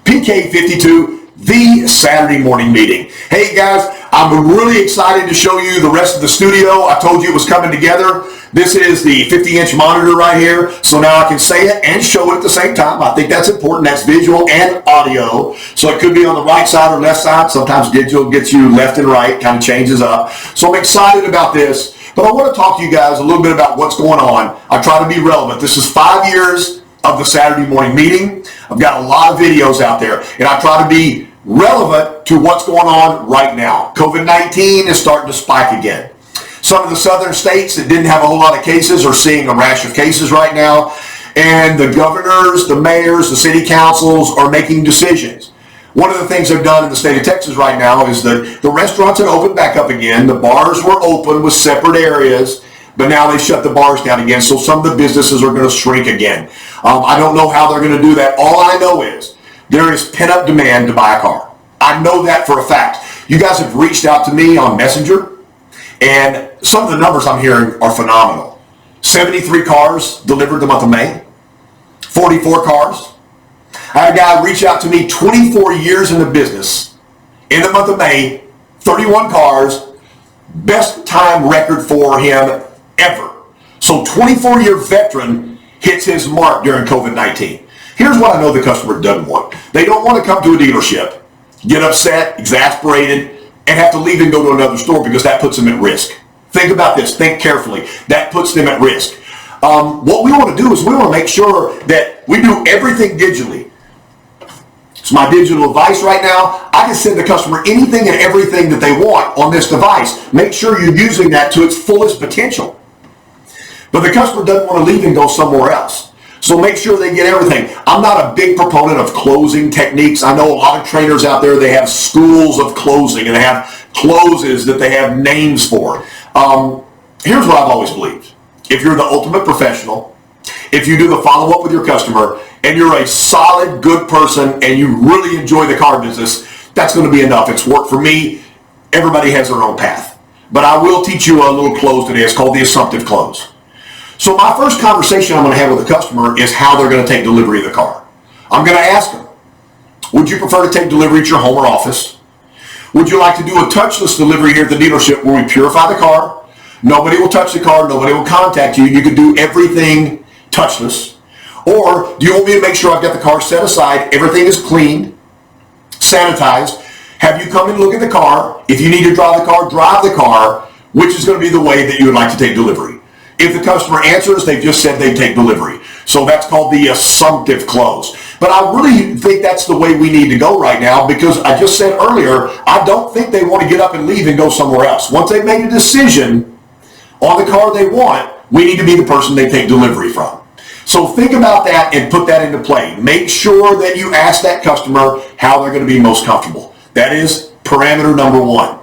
PK52, the Saturday morning meeting. Hey guys, I'm really excited to show you the rest of the studio. I told you it was coming together. This is the 50-inch monitor right here, so now I can say it and show it at the same time. I think that's important. That's visual and audio. So it could be on the right side or left side. Sometimes digital gets you left and right, kind of changes up. So I'm excited about this, but I want to talk to you guys a little bit about what's going on. I try to be relevant. This is 5 years of the Saturday morning meeting. I've got a lot of videos out there, and I try to be relevant to what's going on right now. COVID-19 is starting to spike again. Some of the southern states that didn't have a whole lot of cases are seeing a rash of cases right now, and the governors, the mayors, the city councils are making decisions. One of the things they've done in the state of Texas right now is that the restaurants had opened back up again. The bars were open with separate areas, but now they shut the bars down again, so some of the businesses are going to shrink again. I don't know how they're going to do that. All I know is there is pent-up demand to buy a car. I know that for a fact. You guys have reached out to me on Messenger, and some of the numbers I'm hearing are phenomenal. 73 cars delivered the month of May, 44 cars. I had a guy reach out to me, 24 years in the business, in the month of May, 31 cars, best time record for him ever. So 24-year veteran hits his mark during COVID-19. Here's what I know the customer doesn't want. They don't want to come to a dealership, get upset, exasperated, and have to leave and go to another store because that puts them at risk. Think about this. Think carefully. That puts them at risk. What we want to do is we want to make sure that we do everything digitally. It's my digital device right now. I can send the customer anything and everything that they want on this device. Make sure you're using that to its fullest potential. But the customer doesn't want to leave and go somewhere else. So make sure they get everything. I'm not a big proponent of closing techniques. I know a lot of trainers out there, they have schools of closing and they have closes that they have names for. Here's what I've always believed. If you're the ultimate professional, if you do the follow-up with your customer, and you're a solid, good person, and you really enjoy the car business, that's going to be enough. It's worked for me. Everybody has their own path. But I will teach you a little close today. It's called the assumptive close. So my first conversation I'm going to have with the customer is how they're going to take delivery of the car. I'm going to ask them, would you prefer to take delivery at your home or office? Would you like to do a touchless delivery here at the dealership where we purify the car? Nobody will touch the car. Nobody will contact you. You can do everything touchless. Or do you want me to make sure I've got the car set aside, everything is cleaned, sanitized, have you come and look at the car? If you need to drive the car, which is going to be the way that you would like to take delivery. If the customer answers, they've just said they take delivery. So that's called the assumptive close. But I really think that's the way we need to go right now, because I just said earlier, I don't think they want to get up and leave and go somewhere else. Once they've made a decision on the car they want, we need to be the person they take delivery from. So think about that and put that into play. Make sure that you ask that customer how they're going to be most comfortable. That is parameter number one.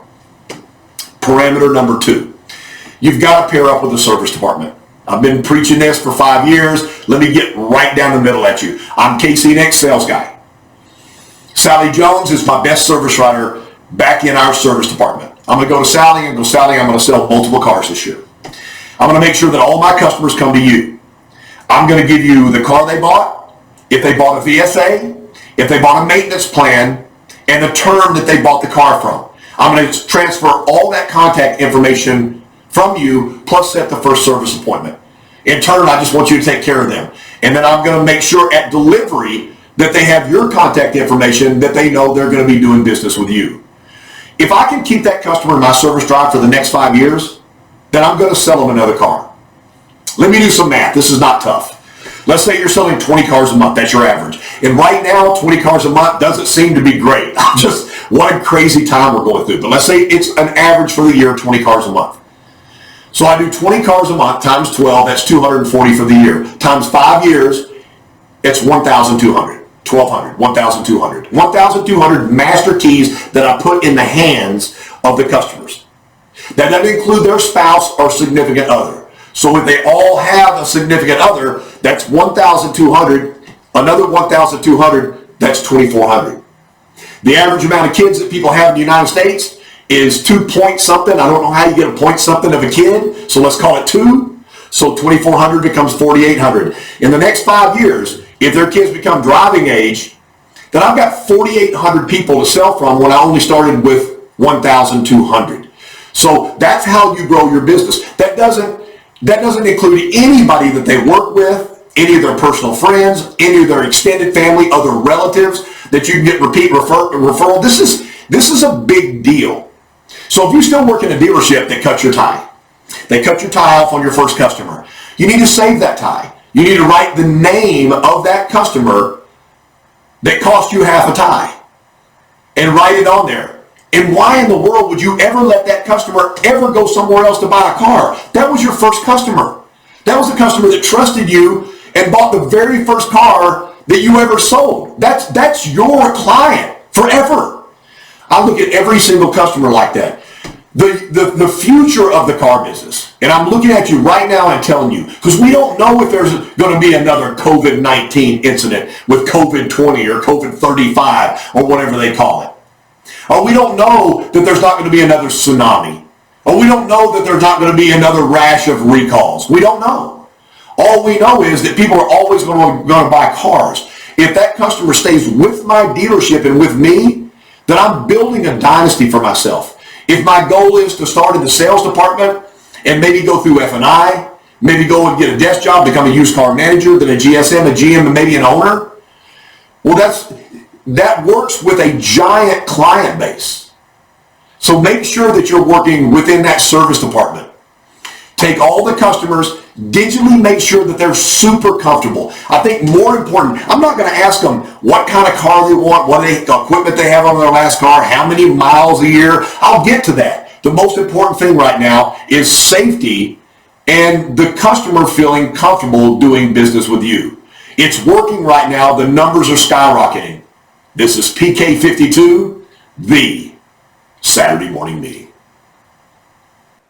Parameter number two. You've got to pair up with the service department. I've been preaching this for 5 years. Let me get right down the middle at you. I'm KC&X sales guy. Sally Jones is my best service writer back in our service department. I'm going to go to Sally and go, Sally, I'm going to sell multiple cars this year. I'm going to make sure that all my customers come to you. I'm going to give you the car they bought, if they bought a VSA, if they bought a maintenance plan, and the term that they bought the car from. I'm going to transfer all that contact information from you, plus set the first service appointment. In turn, I just want you to take care of them. And then I'm going to make sure at delivery that they have your contact information, that they know they're going to be doing business with you. If I can keep that customer in my service drive for the next 5 years, then I'm going to sell them another car. Let me do some math. This is not tough. Let's say you're selling 20 cars a month. That's your average. And right now, 20 cars a month doesn't seem to be great. Just what a crazy time we're going through. But let's say it's an average for the year, 20 cars a month. So I do 20 cars a month times 12. That's 240 for the year. Times 5 years, it's 1,200. 1,200, 1,200. 1,200 master keys that I put in the hands of the customers. That doesn't include their spouse or significant other. So if they all have a significant other, that's 1,200. Another 1,200, that's 2,400. The average amount of kids that people have in the United States is 2 point something. I don't know how you get a point something of a kid, so let's call it 2. So 2,400 becomes 4,800. In the next 5 years, if their kids become driving age, then I've got 4,800 people to sell from when I only started with 1,200. So that's how you grow your business. That doesn't include anybody that they work with, any of their personal friends, any of their extended family, other relatives that you can get repeat referral. This is a big deal. So if you still work in a dealership that cuts your tie, they cut your tie off on your first customer, you need to save that tie. You need to write the name of that customer that cost you half a tie and write it on there. And why in the world would you ever let that customer ever go somewhere else to buy a car? That was your first customer. That was the customer that trusted you and bought the very first car that you ever sold. That's your client forever. I look at every single customer like that. The future of the car business, and I'm looking at you right now and telling you, because we don't know if there's going to be another COVID-19 incident with COVID-20 or COVID-35 or whatever they call it. Or we don't know that there's not going to be another tsunami. Or we don't know that there's not going to be another rash of recalls. We don't know. All we know is that people are always going to buy cars. If that customer stays with my dealership and with me, then I'm building a dynasty for myself. If my goal is to start in the sales department and maybe go through F&I, maybe go and get a desk job, become a used car manager, then a GSM, a GM, and maybe an owner, well, that works with a giant client base. So make sure that you're working within that service department. Take all the customers, digitally make sure that they're super comfortable. I think more important, I'm not going to ask them what kind of car they want, what equipment they have on their last car, how many miles a year. I'll get to that. The most important thing right now is safety and the customer feeling comfortable doing business with you. It's working right now. The numbers are skyrocketing. This is PK52, the Saturday Morning Meeting.